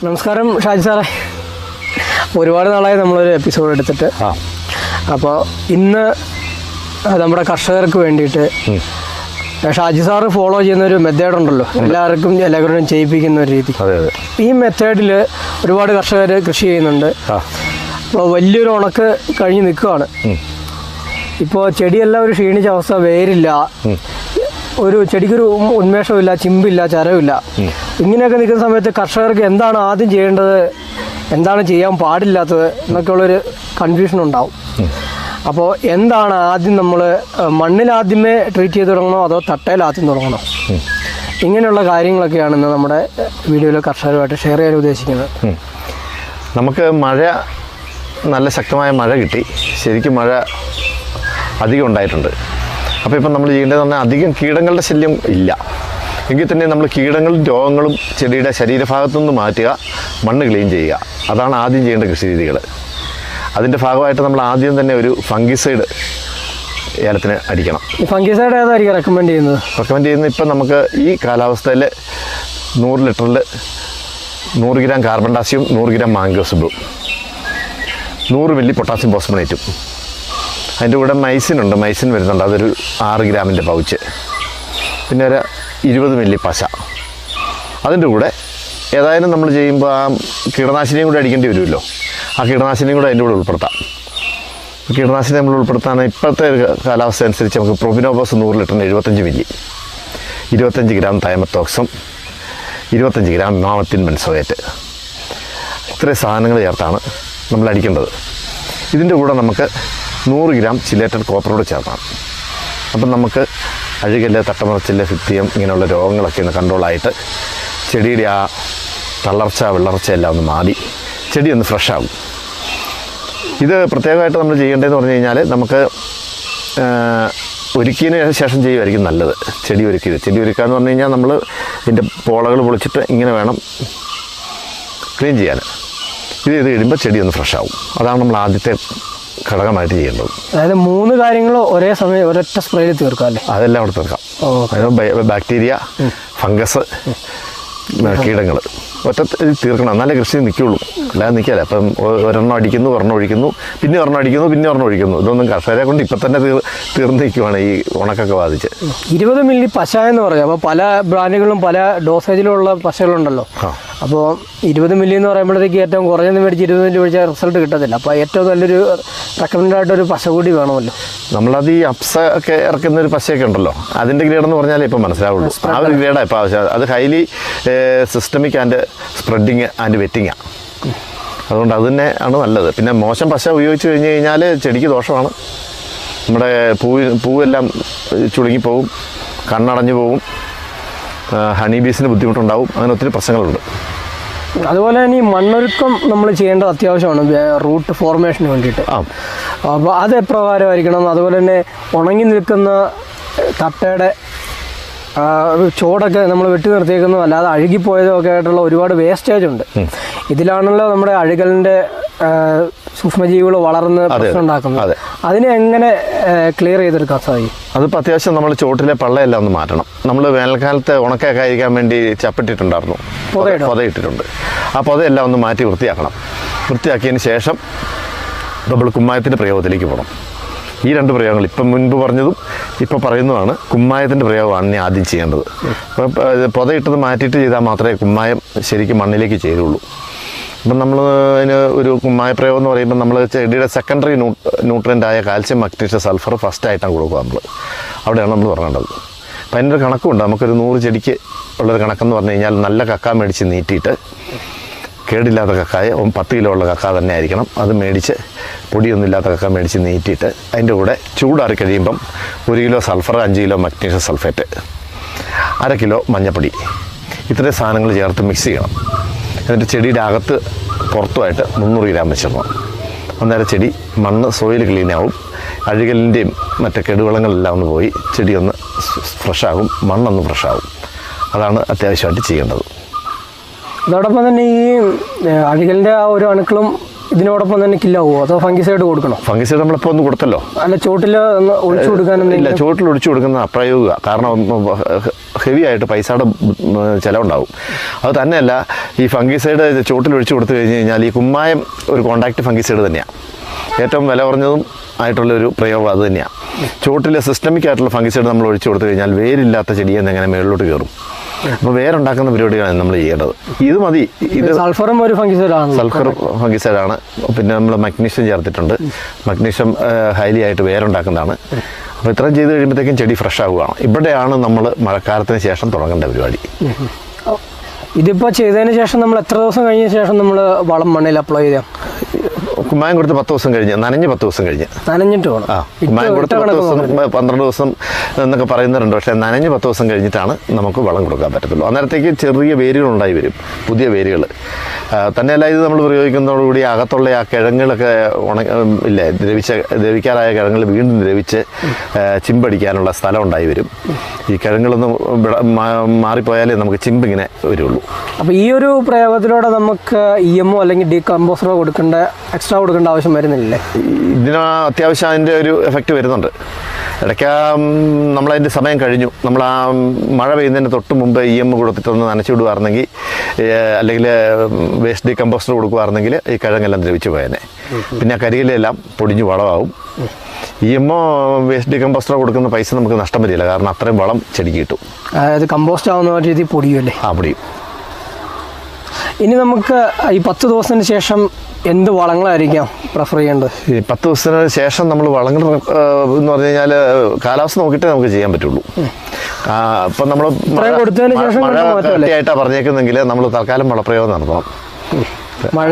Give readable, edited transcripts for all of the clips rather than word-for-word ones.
നമസ്കാരം ഷാജി സാറേ. ഒരുപാട് നാളായി നമ്മളൊരു എപ്പിസോഡ് എടുത്തിട്ട്. അപ്പോൾ ഇന്ന് നമ്മുടെ കർഷകർക്ക് വേണ്ടിയിട്ട് ഷാജി സാറ് ഫോളോ ചെയ്യുന്ന ഒരു മെത്തേഡ് ഉണ്ടല്ലോ, എല്ലാവരും ചെയ്യിപ്പിക്കുന്ന ഒരു രീതി. ഈ മെത്തേഡിൽ ഒരുപാട് കർഷകർ കൃഷി ചെയ്യുന്നുണ്ട്. അപ്പോൾ വലിയൊരു ഉണക്ക് കഴിഞ്ഞ് നിൽക്കുകയാണ്. ഇപ്പോൾ ചെടിയെല്ലാം ഒരു ക്ഷീണിച്ച അവസ്ഥ, വേരില്ല, ഒരു ചെടിക്കൊരു ഉന്മേഷമില്ല, ചിമ്പില്ല, ചരവില്ല. ഇങ്ങനെയൊക്കെ നിൽക്കുന്ന സമയത്ത് കർഷകർക്ക് എന്താണ് ആദ്യം ചെയ്യേണ്ടത്, എന്താണ് ചെയ്യാൻ പാടില്ലാത്തത് എന്നൊക്കെയുള്ളൊരു കൺഫ്യൂഷൻ ഉണ്ടാവും. അപ്പോൾ എന്താണ് ആദ്യം നമ്മൾ മണ്ണിലാദ്യമേ ട്രീറ്റ് ചെയ്ത് തുടങ്ങണോ അതോ തട്ടയിൽ ആദ്യം തുടങ്ങണോ? ഇങ്ങനെയുള്ള കാര്യങ്ങളൊക്കെയാണ് ഇന്ന് നമ്മുടെ വീഡിയോയിൽ കർഷകരുമായിട്ട് ഷെയർ ചെയ്യാൻ ഉദ്ദേശിക്കുന്നത്. നമുക്ക് മഴ, നല്ല ശക്തമായ മഴ കിട്ടി, ശരിക്കും മഴ അധികം ഉണ്ടായിട്ടുണ്ട്. അപ്പോൾ ഇപ്പം നമ്മൾ ചെയ്യേണ്ടതെന്ന് പറഞ്ഞാൽ അധികം കീടങ്ങളുടെ ശല്യം ഇല്ല എങ്കിൽ തന്നെ നമ്മൾ കീടങ്ങളും രോഗങ്ങളും ചെടിയുടെ ശരീരഭാഗത്തു നിന്ന് മാറ്റുക, മണ്ണ് ക്ലീൻ ചെയ്യുക. അതാണ് ആദ്യം ചെയ്യേണ്ട കൃഷി രീതികൾ. അതിൻ്റെ ഭാഗമായിട്ട് നമ്മൾ ആദ്യം തന്നെ ഒരു ഫംഗിസൈഡ് ഏലത്തിന് അടിക്കണം. ഈ ഫംഗിസൈഡ് ഏതായിരിക്കും റെക്കമെൻഡ് ചെയ്യുന്നത്? ഇപ്പം നമുക്ക് ഈ കാലാവസ്ഥയിൽ 100 ലിറ്ററിൽ 100 ഗ്രാം കാർബൺ ഡാസിയം, 100 ഗ്രാം മാംഗോസിബും, 100 മില്ലി പൊട്ടാസ്യം ഫോസ്ഫനേറ്റും, അതിൻ്റെ കൂടെ മൈസിനുണ്ട്, മൈസിൻ വരുന്നുണ്ട്, അതൊരു 6 ഗ്രാമിൻ്റെ പൗച്ച്, പിന്നെ ഒരു 20 മില്ലി പശ. അതിൻ്റെ കൂടെ ഏതായാലും നമ്മൾ ചെയ്യുമ്പോൾ ആ കീടനാശിനിയും കൂടെ അടിക്കേണ്ടി വരുമല്ലോ, ആ കീടനാശിനിയും കൂടെ അതിൻ്റെ കൂടെ ഉൾപ്പെടുത്താം. കീടനാശിനി നമ്മൾ ഉൾപ്പെടുത്താൻ ഇപ്പോഴത്തെ കാലാവസ്ഥ അനുസരിച്ച് നമുക്ക് പ്രൊബിനോബോസ് 100 ലിറ്ററിന് 75 മില്ലി, 25 ഗ്രാം തൈമത്തോക്സം, 25 ഗ്രാം ഇമാമത്തിൻ ബെൻസോയേറ്റ്, ഇത്രയും സാധനങ്ങൾ ചേർത്താണ് നമ്മൾ അടിക്കേണ്ടത്. ഇതിൻ്റെ കൂടെ നമുക്ക് 100 ഗ്രാം ചിലേറ്റഡ് കോപ്പറോട് ചേർക്കണം. അപ്പം നമുക്ക് അഴുകല്, തട്ടമറച്ചില്, ഫിത്തിയം ഇങ്ങനെയുള്ള രോഗങ്ങളൊക്കെ ഒന്ന് കൺട്രോളായിട്ട് ചെടിയുടെ ആ തളർച്ച, വിളർച്ച എല്ലാം ഒന്ന് മാറി ചെടി ഒന്ന് ഫ്രഷാകും. ഇത് പ്രത്യേകമായിട്ട് നമ്മൾ ചെയ്യേണ്ടതെന്ന് പറഞ്ഞു കഴിഞ്ഞാൽ നമുക്ക് ഒരുക്കിയതിന് ശേഷം ചെയ്യുമായിരിക്കും നല്ലത്. ചെടി ഒരുക്കുക എന്ന് പറഞ്ഞു കഴിഞ്ഞാൽ നമ്മൾ ഇതിൻ്റെ പോളകൾ പൊളിച്ചിട്ട് ഇങ്ങനെ വേണം ക്ലീൻ ചെയ്യാൻ. ഇത് ചെയ്ത് കഴിയുമ്പോൾ ചെടി ഒന്ന് ഫ്രഷാകും. അതാണ് നമ്മൾ ആദ്യത്തെ ഘടകമായിട്ട് ചെയ്യേണ്ടത്. അതായത് 3 കാര്യങ്ങൾ ഒരേ സമയം ഒരൊറ്റ സ്പ്രേയിൽ തീർക്കാം അല്ലേ? അതെല്ലാം അവിടെ തീർക്കാം. അതായത് ബാക്ടീരിയ, ഫംഗസ്, കീടങ്ങൾ ഒറ്റ തീർക്കണം, എന്നാലേ കൃഷി നിൽക്കുകയുള്ളൂ. അല്ലാതെ നിൽക്കാതെ അപ്പം ഒരെണ്ണം അടിക്കുന്നു, ഒരെണ്ണം ഒഴിക്കുന്നു, പിന്നെ ഒരെണ്ണം അടിക്കുന്നു, പിന്നെ ഒരെണ്ണം ഒഴിക്കുന്നു. ഇതൊന്നും കർഷകരെ കൊണ്ട് ഇപ്പം തന്നെ തീർന്ന് നിൽക്കുവാണ് ഈ ഉണക്കൊക്കെ ബാധിച്ച്. 20 മില്ലി പശ എന്ന് പറയും. അപ്പോൾ പല ബ്രാൻഡുകളിലും പല ഡോസേജിലുള്ള പശകളുണ്ടല്ലോ. അപ്പോൾ 20 മില്ലി എന്ന് പറയുമ്പോഴത്തേക്ക് ഏറ്റവും കുറഞ്ഞത് മേടിച്ച് 20 മില്ലി മേടിച്ചാൽ റിസൾട്ട് കിട്ടത്തില്ല. അപ്പോൾ ഏറ്റവും നല്ലൊരു റെക്കമെൻഡ് ആയിട്ടൊരു പശ കൂടി വേണമല്ലോ. നമ്മളത് ഈ അപ്സ ഒക്കെ ഇറക്കുന്ന ഒരു പശയൊക്കെ ഉണ്ടല്ലോ, അതിൻ്റെ ഗ്രേഡെന്ന് പറഞ്ഞാലേ ഇപ്പം മനസ്സിലാവുള്ളൂ. ആ ഒരു ഗ്രേഡാണ് ഇപ്പോൾ ആവശ്യം. അത് highly systemic and spreading and വെറ്റിങ്ങാണ്. അതുകൊണ്ട് അത് തന്നെ ആണ് നല്ലത്. പിന്നെ മോശം പശ ഉപയോഗിച്ച് കഴിഞ്ഞ് കഴിഞ്ഞാൽ ചെടിക്ക് ദോഷമാണ്. നമ്മുടെ പൂവെല്ലാം ചുളുങ്ങിപ്പോവും, കണ്ണടഞ്ഞു പോവും, ഹണി ബീസിന് ബുദ്ധിമുട്ടുണ്ടാവും, അങ്ങനെ ഒത്തിരി പ്രശ്നങ്ങളുണ്ട്. അതുപോലെ തന്നെ ഈ മണ്ണൊരുക്കം നമ്മൾ ചെയ്യേണ്ടത് അത്യാവശ്യമാണ് റൂട്ട് ഫോർമേഷന് വേണ്ടിയിട്ട്. അപ്പോൾ അത് എപ്രകാരമായിരിക്കണം? അതുപോലെ തന്നെ ഉണങ്ങി നിൽക്കുന്ന തട്ടയുടെ ചോടൊക്കെ നമ്മൾ വെട്ടി നിർത്തിയേക്കുന്നതും അല്ലാതെ അഴുകിപ്പോയതും ഒക്കെ ആയിട്ടുള്ള ഒരുപാട് വേസ്റ്റേജ് ഉണ്ട്. ഇതിലാണല്ലോ നമ്മുടെ അഴുകലിൻ്റെ സൂക്ഷ്മജീവികൾ വളർന്ന് പ്രശ്നം ഉണ്ടാക്കുന്നത്. അതിനെ എങ്ങനെ ക്ലിയർ ചെയ്തെടുക്കാൻ സാധിക്കും? അതിപ്പോൾ അത്യാവശ്യം നമ്മൾ ചോട്ടിലെ പള്ളയെല്ലാം ഒന്ന് മാറ്റണം. നമ്മൾ വേനൽക്കാലത്ത് ഉണക്കൊക്കെ അയക്കാൻ വേണ്ടി ചപ്പിട്ടിട്ടുണ്ടായിരുന്നു, പൊതയിട്ടിട്ടുണ്ട്. ആ പൊതയെല്ലാം ഒന്ന് മാറ്റി വൃത്തിയാക്കണം. വൃത്തിയാക്കിയതിന് ശേഷം നമ്മൾ കുമ്മായത്തിൻ്റെ പ്രയോഗത്തിലേക്ക് പോകണം. ഈ 2 പ്രയോഗങ്ങൾ ഇപ്പം മുൻപ് പറഞ്ഞതും ഇപ്പോൾ പറയുന്നതാണ്. കുമ്മായത്തിൻ്റെ പ്രയോഗമാണ് ഇനി ആദ്യം ചെയ്യേണ്ടത്. അപ്പോൾ പൊതയിട്ടത് മാറ്റിയിട്ട് ചെയ്താൽ മാത്രമേ കുമ്മായം ശരിക്കും മണ്ണിലേക്ക് ചേരുള്ളൂ. അപ്പം നമ്മൾ അതിന് ഒരു കുമ്മായ പ്രയോഗം എന്ന് പറയുമ്പോൾ നമ്മൾ ചെടിയുടെ സെക്കൻഡറി ന്യൂട്രൻ്റായ കാൽസ്യം, മഗ്നീഷ്യം, സൾഫർ ഫസ്റ്റായിട്ടാണ് കൊടുക്കുക. അവിടെയാണ് നമ്മൾ പറയേണ്ടത്. അപ്പം അതിൻ്റെ ഒരു കണക്കുണ്ട്. നമുക്കൊരു 100 ചെടിക്ക് ഉള്ളൊരു കണക്കെന്ന് പറഞ്ഞു കഴിഞ്ഞാൽ നല്ല കക്ക മേടിച്ച് നീട്ടിയിട്ട്, കേടില്ലാത്ത കക്കായ 10 കിലോ ഉള്ള കക്ക തന്നെ ആയിരിക്കണം. അത് മേടിച്ച് പൊടിയൊന്നും ഇല്ലാത്ത കക്ക മേടിച്ച് നീട്ടിയിട്ട് അതിൻ്റെ കൂടെ ചൂടാറി കഴിയുമ്പം 1 kilo sulphur, 5 kilo magnesium sulphate, 1/2 kilo മഞ്ഞപ്പൊടി, ഇത്രയും സാധനങ്ങൾ ചേർത്ത് മിക്സ് ചെയ്യണം. എന്നിട്ട് ചെടിയുടെ അകത്ത് പുറത്തുമായിട്ട് 300 ഗ്രാം വെച്ചിടണം. അന്നേരം ചെടി മണ്ണ് സോയിൽ ക്ലീനാവും, അഴുകലിൻ്റെയും മറ്റ് കെടുവളങ്ങളെല്ലാം ഒന്ന് പോയി ചെടി ഒന്ന് ഫ്രഷാകും, മണ്ണൊന്ന് ഫ്രഷാകും. അതാണ് അത്യാവശ്യമായിട്ട് ചെയ്യേണ്ടത്. അതോടൊപ്പം തന്നെ ഈ അഴുകലിൻ്റെ ആ ഒരു അണുക്കളും ഇതിനോടൊപ്പം തന്നെ കില്ലാവോ അതോ ഫംഗിസൈഡ് കൊടുക്കണോ? ഫംഗിസൈഡ് നമ്മളിപ്പോൾ ഒന്ന് കൊടുത്തല്ലോ. അല്ല, ചോട്ടിൽ ഒഴിച്ചു കൊടുക്കാനും ഇല്ല, ചോട്ടിൽ ഒഴിച്ചു കൊടുക്കുന്ന അപ്രയോഗിക. കാരണം ഹെവി ആയിട്ട് പൈസയുടെ ചിലവുണ്ടാവും. അത് തന്നെയല്ല, ഈ ഫംഗിസൈഡ് ചോട്ടിൽ ഒഴിച്ചു കൊടുത്തു കഴിഞ്ഞ് കഴിഞ്ഞാൽ ഈ കുമ്മായം ഒരു കോണ്ടാക്ട് ഫംഗിസൈഡ് തന്നെയാണ്. ഏറ്റവും വില കുറഞ്ഞതും ആയിട്ടുള്ളൊരു പ്രയോഗം അത് തന്നെയാണ്. ചോട്ടിൽ സിസ്റ്റമിക് ആയിട്ടുള്ള ഫംഗിസൈഡ് നമ്മൾ ഒഴിച്ചു കൊടുത്തു കഴിഞ്ഞാൽ വേരില്ലാത്ത ചെടിയെ എങ്ങനെ മുകളിലോട്ട് കയറും. അപ്പോൾ വേരുണ്ടാക്കുന്ന പരിപാടികളാണ് നമ്മൾ ചെയ്യേണ്ടത്. ഇത് മതി. ഇത് സൾഫറും ഒരു ഫംഗിസൈഡാണ്. സൾഫർ ഫംഗിസൈഡാണ്. പിന്നെ നമ്മൾ മഗ്നീഷ്യം ചേർത്തിട്ടുണ്ട്. മഗ്നീഷ്യം ഹൈലി ആയിട്ട് വേരുണ്ടാക്കുന്നതാണ്. അപ്പോൾ ഇത്രയും ചെയ്ത് കഴിയുമ്പോഴത്തേക്കും ചെടി ഫ്രഷ് ആവുകയാണ്. ഇവിടെയാണ് നമ്മൾ മഴക്കാലത്തിന് ശേഷം തുടങ്ങേണ്ട പരിപാടി. ഇതിപ്പോൾ ചെയ്തതിന് ശേഷം നമ്മൾ എത്ര ദിവസം കഴിഞ്ഞ ശേഷം നമ്മൾ വളം മണ്ണിൽ അപ്ലൈ ചെയ്യാം? കുമ്മായം കൊടുത്ത് 10 ദിവസം കഴിഞ്ഞ്, നനഞ്ഞ് 10 ദിവസം കഴിഞ്ഞ്. നനഞ്ഞിട്ട് വേണം. കുമ്മായം കൊടുത്ത് 10 ദിവസം 12 ദിവസം എന്നൊക്കെ പറയുന്നവരുണ്ട്. പക്ഷേ നനഞ്ഞ് 10 ദിവസം കഴിഞ്ഞിട്ടാണ് നമുക്ക് വളം കൊടുക്കാൻ പറ്റത്തുള്ളൂ. അന്നേരത്തേക്ക് ചെറിയ വേരുകൾ ഉണ്ടായി വരും, പുതിയ വേരുകൾ. തന്നെയല്ല, ഇത് നമ്മൾ പ്രയോഗിക്കുന്നതോടുകൂടി അകത്തുള്ള ആ കിഴങ്ങുകളൊക്കെ ഇല്ലേ, ദ്രവിക്കാറായ കിഴങ്ങുകൾ വീണ്ടും ദ്രവിച്ച് ചിമ്പടിക്കാനുള്ള സ്ഥലം ഉണ്ടായി വരും. ഈ കിഴങ്ങുകളൊന്നും മാറിപ്പോയാലേ നമുക്ക് ചിമ്പിങ്ങനെ വരുള്ളൂ. അപ്പോൾ ഈ ഒരു പ്രയോഗത്തിലൂടെ നമുക്ക് EMO അല്ലെങ്കിൽ ഡീകമ്പോസറോ എക്സ്ട്രാ കൊടുക്കേണ്ട ആവശ്യം വരുന്നില്ലേ? ഇതിന് അത്യാവശ്യം അതിൻ്റെ ഒരു എഫക്റ്റ് വരുന്നുണ്ട്. ഇടയ്ക്ക് നമ്മളതിൻ്റെ സമയം കഴിഞ്ഞു. നമ്മൾ ആ മഴ പെയ്യുന്നതിന് തൊട്ട് മുമ്പ് EMO കൊടുത്തിട്ടൊന്ന് നനച്ചു വിടുവായിരുന്നെങ്കിൽ, അല്ലെങ്കിൽ വേസ്റ്റ് ഡീകമ്പോസർ കൊടുക്കുവായിരുന്നെങ്കിൽ ഈ കിഴങ്ങെല്ലാം ദ്രവിച്ചു പോയേനെ. പിന്നെ ആ കരിയിലെല്ലാം പൊടിഞ്ഞു വളമാവും. EMO വേസ്റ്റ് ഡീകമ്പോസർ കൊടുക്കുന്ന പൈസ നമുക്ക് നഷ്ടം വരില്ല. കാരണം അത്രയും വളം ചെടിക്ക് കിട്ടും. അതായത് കമ്പോസ്റ്റ് ആവുന്ന രീതിയിൽ പൊടിയുമല്ലേ? ആ, പൊടിയും. ഇനി നമുക്ക് ഈ 10 ദിവസത്തിന് ശേഷം എന്ത് വളങ്ങളായിരിക്കാം പ്രിഫർ ചെയ്യേണ്ടത്? ഈ 10 ദിവസത്തിന് ശേഷം നമ്മൾ വളങ്ങൾ എന്ന് പറഞ്ഞു കഴിഞ്ഞാൽ കാലാവസ്ഥ നോക്കിയിട്ടേ നമുക്ക് ചെയ്യാൻ പറ്റുള്ളൂ. ഇപ്പം നമ്മൾ മഴയായിട്ടാണ് പറഞ്ഞേക്കുന്നെങ്കിൽ നമ്മൾ തൽക്കാലം വളപ്രയോഗം നടത്തണം. മഴ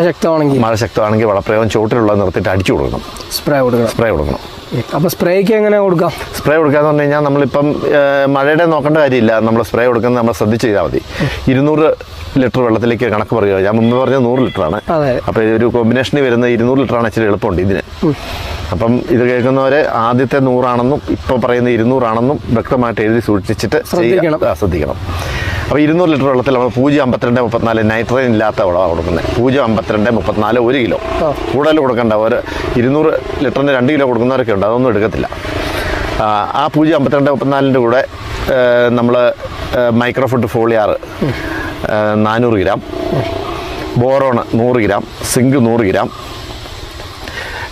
ശക്തമാണെങ്കിൽ വളപ്രയോഗം ചോട്ടിലുള്ള നിർത്തിയിട്ട് അടിച്ചു കൊടുക്കണം. സ്പ്രേ കൊടുക്കണം. അപ്പോൾ സ്പ്രേക്ക് എങ്ങനെ കൊടുക്കാം? സ്പ്രേ കൊടുക്കാന്ന് പറഞ്ഞു കഴിഞ്ഞാൽ നമ്മളിപ്പം മഴയുടെ നോക്കേണ്ട കാര്യമില്ല. നമ്മൾ സ്പ്രേ കൊടുക്കുന്നത് നമ്മൾ ശ്രദ്ധിച്ച് ചെയ്താൽ മതി. 200 ലിറ്റർ വെള്ളത്തിലേക്ക് കണക്ക് പറയുക. ഞാൻ മുമ്പ് പറഞ്ഞ 100 ലിറ്ററാണ്. അപ്പോൾ ഒരു കോമ്പിനേഷനിൽ വരുന്ന 200 ലിറ്ററാണ് ഇച്ചിരി എളുപ്പമുണ്ട് ഇതിന്. അപ്പം ഇത് കേൾക്കുന്നവർ ആദ്യത്തെ 100 ആണെന്നും ഇപ്പോൾ പറയുന്ന 200 ആണെന്നും വ്യക്തമായിട്ട് എഴുതി സൂക്ഷിച്ചിട്ട് ശ്രദ്ധിക്കണം. അപ്പോൾ 200 ലിറ്റർ വെള്ളത്തിൽ നമ്മൾ 0.52-34 നൈട്രജൻ ഇല്ലാത്ത വളമാണ് കൊടുക്കുന്നത്. 0.52-34 1 കിലോ. കൂടുതൽ കൊടുക്കണ്ട. ഒരു 200 ലിറ്ററിന് 2 കിലോ കൊടുക്കുന്നവരൊക്കെ ഉണ്ട്. അതൊന്നും എടുക്കത്തില്ല. ആ 0.52-34 കൂടെ നമ്മൾ microfood foliar 400 gram, boron 100 gram, zinc 100 gram,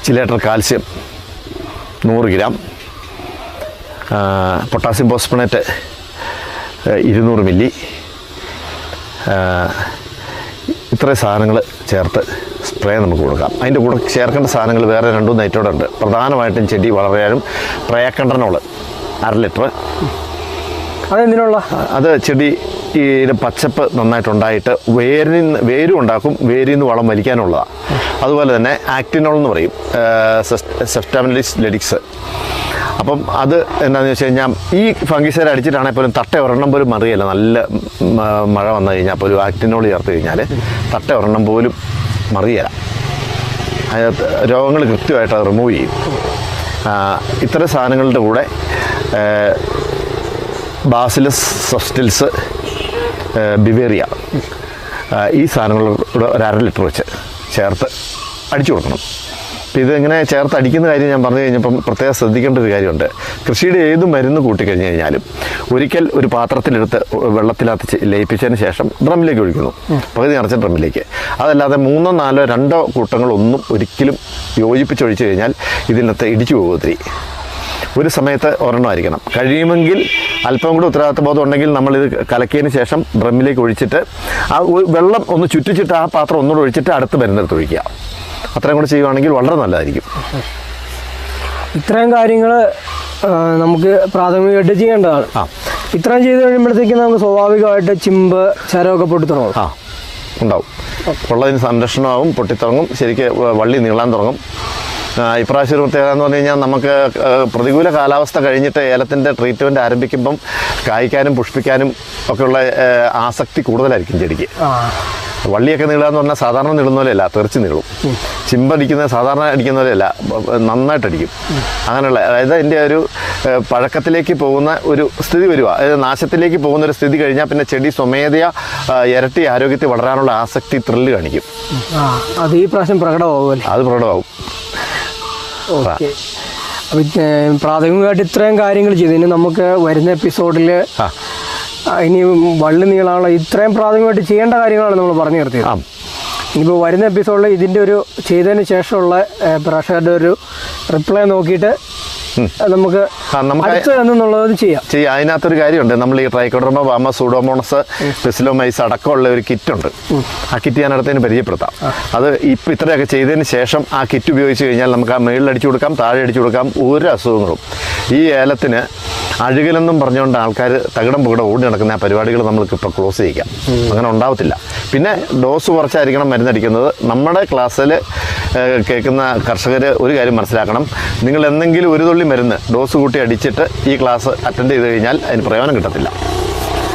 chelator calcium 100 gram, potassium phosphonate 200 milli, ഇത്രയും സാധനങ്ങൾ ചേർത്ത് സ്പ്രേ നമുക്ക് കൊടുക്കാം. അതിൻ്റെ കൂടെ ചേർക്കേണ്ട സാധനങ്ങൾ വേറെ 2-3 ഐറ്റം ഉണ്ട്. പ്രധാനമായിട്ടും ചെടി വളരാനും പ്രയാക്കണ്ടനോൾ 1/2 ലിറ്റർ. അതെന്തിനുള്ള? അത് ചെടി ഈ പച്ചപ്പ് നന്നായിട്ടുണ്ടായിട്ട് വേരും ഉണ്ടാക്കും. വേരിൽ നിന്ന് വളം വലിക്കാനുള്ളതാണ്. അതുപോലെ തന്നെ ആക്ടിനോൾ എന്ന് പറയും, സെപ്റ്റാമിലിസ് ലെഡിക്സ്. അപ്പം അത് എന്താണെന്ന് വെച്ച് കഴിഞ്ഞാൽ ഈ ഫംഗിസൈഡ് അടിച്ചിട്ടാണെങ്കിൽ പോലും തട്ട ഒരെണ്ണം പോലും മറിയല്ല. നല്ല മഴ വന്നു കഴിഞ്ഞാൽ പോലും ആക്ടിനോൾ ചേർത്ത് കഴിഞ്ഞാൽ തട്ട ഒരെണ്ണം പോലും മറിയല്ല. രോഗങ്ങൾ കൃത്യമായിട്ട് അത് റിമൂവ് ചെയ്യും. ഇത്തരം സാധനങ്ങളുടെ കൂടെ ബാസിലസ് സബ്സ്റ്റിൽസ്, ബിവേറിയ, ഈ സാധനങ്ങളുടെ 1/2 ലിറ്റർ വെച്ച് ചേർത്ത് അടിച്ചു കൊടുക്കണം. അപ്പോൾ ഇതെങ്ങനെ ചേർത്ത് അടിക്കുന്ന കാര്യം ഞാൻ പറഞ്ഞു കഴിഞ്ഞപ്പം പ്രത്യേകം ശ്രദ്ധിക്കേണ്ട ഒരു കാര്യമുണ്ട്. കൃഷിയുടെ ഏത് മരുന്ന് കൂട്ടിക്കഴിഞ്ഞ് കഴിഞ്ഞാലും ഒരിക്കൽ ഒരു പാത്രത്തിലെടുത്ത് വെള്ളത്തിനകത്ത് ലയിപ്പിച്ചതിന് ശേഷം ഡ്രമ്മിലേക്ക് ഒഴിക്കുന്നു. പകുതി നിറച്ച ഡ്രമ്മിലേക്ക്. അതല്ലാതെ 3, 4, 2 കൂട്ടങ്ങളൊന്നും ഒരിക്കലും യോജിപ്പിച്ചൊഴിച്ച് കഴിഞ്ഞാൽ ഇതിനകത്ത് ഇടിച്ചു പോകും. ഒത്തിരി ഒരു സമയത്ത് ഒരെണ്ണമായിരിക്കണം. കഴിയുമെങ്കിൽ അല്പം കൂടി ഉത്തരവാദിത്വ ബോധം ഉണ്ടെങ്കിൽ നമ്മളിത് കലക്കിയതിന് ശേഷം ഡ്രമ്മിലേക്ക് ഒഴിച്ചിട്ട് ആ വെള്ളം ഒന്ന് ചുറ്റിച്ചിട്ട് ആ പാത്രം ഒന്നുകൂടെ ഒഴിച്ചിട്ട് അടുത്ത് വരുന്നിടത്ത് ഒഴിക്കുക. അത്രയും കൂടെ ചെയ്യുവാണെങ്കിൽ വളരെ നല്ലതായിരിക്കും. ഇത്രയും കാര്യങ്ങൾ നമുക്ക് പ്രാഥമികമായിട്ട് ചെയ്യേണ്ടതാണ്. ഇത്രയും ചെയ്ത് കഴിയുമ്പോഴത്തേക്കും നമുക്ക് സ്വാഭാവികമായിട്ട് ചിമ്പ് ചരമൊക്കെ പൊട്ടിത്തുടങ്ങും. ഉണ്ടാവും. ഉള്ളതിന് സംരക്ഷണമാവും, പൊട്ടിത്തുടങ്ങും, ശരിക്ക് വള്ളി നീളാൻ തുടങ്ങും. ഇപ്രാവശ്യം ഒരു പ്രത്യേകത എന്ന് പറഞ്ഞു കഴിഞ്ഞാൽ നമുക്ക് പ്രതികൂല കാലാവസ്ഥ കഴിഞ്ഞിട്ട് ഏലത്തിൻ്റെ ട്രീറ്റ്മെൻറ്റ് ആരംഭിക്കുമ്പം കായ്ക്കാനും പുഷ്പിക്കാനും ഒക്കെയുള്ള ആസക്തി കൂടുതലായിരിക്കും ചെടിക്ക്. വള്ളിയൊക്കെ നീളുക എന്ന് പറഞ്ഞാൽ സാധാരണ നീളുന്ന പോലെയല്ല, തെറിച്ച് നീളും. ചിമ്പടിക്കുന്നത് സാധാരണ അടിക്കുന്ന പോലെയല്ല, നന്നായിട്ടടിക്കും. അങ്ങനെയുള്ള, അതായത് അതിൻ്റെ ഒരു പഴക്കത്തിലേക്ക് പോകുന്ന ഒരു സ്ഥിതി വരിക, അതായത് നാശത്തിലേക്ക് പോകുന്ന ഒരു സ്ഥിതി കഴിഞ്ഞാൽ പിന്നെ ചെടി സ്വമേധയാ ഇരട്ടി ആരോഗ്യത്തിൽ വളരാനുള്ള ആസക്തി, ത്രില്ല് കാണിക്കും. അത് ഈ പ്രാവശ്യം പ്രകടമാകുമല്ലേ? അത് പ്രകടമാകും. ഓക്കെ. അപ്പം പ്രാഥമികമായിട്ട് ഇത്രയും കാര്യങ്ങൾ ചെയ്തു. ഇനി നമുക്ക് വരുന്ന എപ്പിസോഡിൽ ഇനി വള്ളി നീളാനുള്ള ഇത്രയും പ്രാഥമികമായിട്ട് ചെയ്യേണ്ട കാര്യങ്ങളാണ് നമ്മൾ പറഞ്ഞു നിർത്തിയത്. ഇനിയിപ്പോൾ വരുന്ന എപ്പിസോഡിൽ ഇതിൻ്റെ ഒരു ചെയ്തതിന് ശേഷമുള്ള പ്രേക്ഷകരുടെ ഒരു റിപ്ലൈ നോക്കിയിട്ട് നമുക്ക് അടുത്തതെന്നുള്ളത് ചെയ്യാം. അതിനകത്തൊരു കാര്യമുണ്ട്. നമ്മൾ ഈ ട്രൈക്കോഡർമ വാമ സൂഡോമോണസ് പെസിലോമൈസ് അടക്കമുള്ള ഒരു കിറ്റുണ്ട്. ആ കിറ്റ് ഞാൻ അടുത്തതിന് പരിചയപ്പെടുത്താം. അത് ഇപ്പം ഇത്രയൊക്കെ ചെയ്തതിന് ശേഷം ആ കിറ്റ് ഉപയോഗിച്ച് കഴിഞ്ഞാൽ നമുക്ക് ആ മേളിൽ അടിച്ചു കൊടുക്കാം, താഴെ അടിച്ചു കൊടുക്കാം. ഒരു അസുഖങ്ങളും ഈ ഏലത്തിന് അഴുകലെന്നും പറഞ്ഞുകൊണ്ട് ആൾക്കാർ തകിടം പുകിടം ഓടി നടക്കുന്ന ആ പരിപാടികൾ നമ്മൾക്ക് ഇപ്പോൾ ക്ലോസ് ചെയ്യിക്കാം. അങ്ങനെ ഉണ്ടാവത്തില്ല. പിന്നെ ഡോസ് കുറച്ചായിരിക്കണം മരുന്നടിക്കുന്നത്. നമ്മുടെ ക്ലാസ്സിൽ കേൾക്കുന്ന കർഷകർ ഒരു കാര്യം മനസ്സിലാക്കണം. നിങ്ങൾ എന്തെങ്കിലും ഒരു തുള്ളി മരുന്ന് ഡോസ് കൂട്ടി അടിച്ചിട്ട് ഈ ക്ലാസ് അറ്റൻഡ് ചെയ്ത് കഴിഞ്ഞാൽ അതിന് പ്രയോജനം കിട്ടത്തില്ല.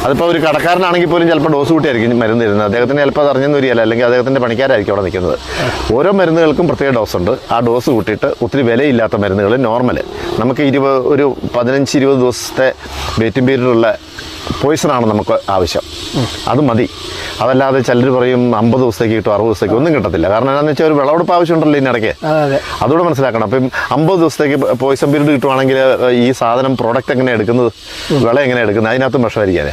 അതിപ്പോൾ ഒരു കടക്കാരനാണെങ്കിൽ പോലും ചിലപ്പോൾ ഡോസ് കൂട്ടിയായിരിക്കും മരുന്ന് തരുന്നത്. അദ്ദേഹത്തിന് ചിലപ്പോൾ അത് അറിഞ്ഞെന്ന് വരികയല്ല, അല്ലെങ്കിൽ അദ്ദേഹത്തിൻ്റെ പണിക്കാരായിരിക്കും അവിടെ നിൽക്കുന്നത്. ഓരോ മരുന്നുകൾക്കും പ്രത്യേക ഡോസുണ്ട്. ആ ഡോസ് കൂട്ടിയിട്ട് ഒത്തിരി വിലയില്ലാത്ത മരുന്നുകൾ നോർമൽ നമുക്ക് 15-20 ദിവസത്തെ വെയിറ്റിംഗ് പീരീഡുള്ള പോയിസണാണ് നമുക്ക് ആവശ്യം. അത് മതി. അതല്ലാതെ ചിലർ പറയും 50 ദിവസത്തേക്ക് കിട്ടും, 60 ദിവസത്തേക്ക് ഒന്നും കിട്ടത്തില്ല. കാരണം എന്താണെന്ന് വെച്ചാൽ ഒരു വിളവെടുപ്പ് ആവശ്യമുണ്ടല്ലോ ഇതിനിടയ്ക്ക്. അതുകൂടെ മനസ്സിലാക്കണം. അപ്പം 50 ദിവസത്തേക്ക് പോയിസൺ പീരീഡ് കിട്ടുവാണെങ്കിൽ ഈ സാധനം പ്രോഡക്റ്റ് എങ്ങനെയാണ് എടുക്കുന്നത്, വിള എങ്ങനെയാണ് എടുക്കുന്നത്, അതിനകത്തും വിഷമായിരിക്കാതെ.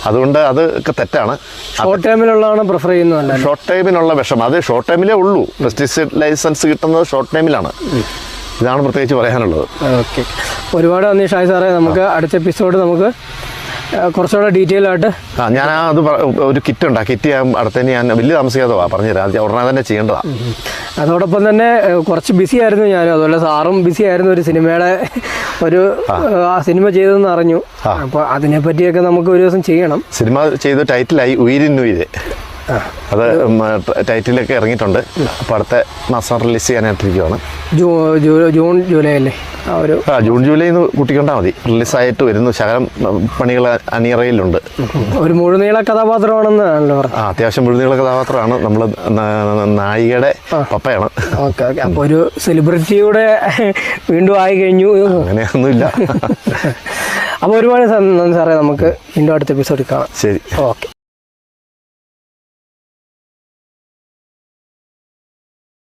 അതുകൊണ്ട് അതൊക്കെ തെറ്റാണ്. ഷോർട്ട് ടൈമിലുള്ളതാണ് പ്രിഫർ ചെയ്യുന്നത്. ഷോർട്ട് ടൈമിനുള്ള വിഷം അത് ഷോർട്ട് ടൈമിലേ ഉള്ളൂ. പെസ്റ്റിസൈഡ് ലൈസൻസ് കിട്ടുന്നത് ഷോർട്ട് ടൈമിലാണ്. ഇതാണ് പ്രത്യേകിച്ച് പറയാനുള്ളത്. ഓക്കെ, ഒരുപാട് നന്ദി ഷാജി സാറേ. നമുക്ക് അടുത്ത എപ്പിസോഡ് നമുക്ക് കുറച്ചുകൂടെ ഡീറ്റെയിൽ ആയിട്ട് ഞാൻ അത് ഒരു കിറ്റ് ഉണ്ട്. ആ കിറ്റ് ഞാൻ അടുത്തന്നെ ഞാൻ വലിയ താമസിക്കാതെ പറഞ്ഞുതരാം. ഉടനെ തന്നെ ചെയ്യേണ്ടതാണ്. അതോടൊപ്പം തന്നെ കുറച്ച് ബിസി ആയിരുന്നു ഞാനും, അതുപോലെ സാറും ബിസി ആയിരുന്നു. ഒരു സിനിമയുടെ ആ സിനിമ ചെയ്തതെന്ന് അറിഞ്ഞു. അപ്പോൾ അതിനെ പറ്റിയൊക്കെ നമുക്ക് ഒരു ദിവസം ചെയ്യണം. സിനിമ ചെയ്ത് ടൈറ്റിലായി ഉയിരിന്നുയിര്. അത് ടൈറ്റിലൊക്കെ ഇറങ്ങിയിട്ടുണ്ട്. അപ്പോൾ അടുത്ത മാസം റിലീസ് ചെയ്യാനായിട്ടിരിക്കുകയാണ്. ജൂൺ ജൂലൈ അല്ലേ? ജൂൺ ജൂലൈ കൂട്ടിക്കൊണ്ടാൽ മതി. റിലീസായിട്ട് വരുന്നു. ശകലം പണികൾ അണിയറയിലുണ്ട്. ഒരു മുഴുനീള കഥാപാത്രമാണെന്നാണല്ലോ പറഞ്ഞത്. അത്യാവശ്യം മുഴുനീള കഥാപാത്രമാണ്. നമ്മൾ നായികയുടെ പപ്പയാണ്. Okay okay. അപ്പോൾ ഒരു സെലിബ്രിറ്റിയുടെ വീണ്ടും ആയി കഴിഞ്ഞു. അങ്ങനെയൊന്നുമില്ല. അപ്പോൾ ഒരുപാട് നന്ദി സാറേ. നമുക്ക് വീണ്ടും അടുത്ത എപ്പിസോഡിൽ കാണാം. ശരി, ഓക്കെ.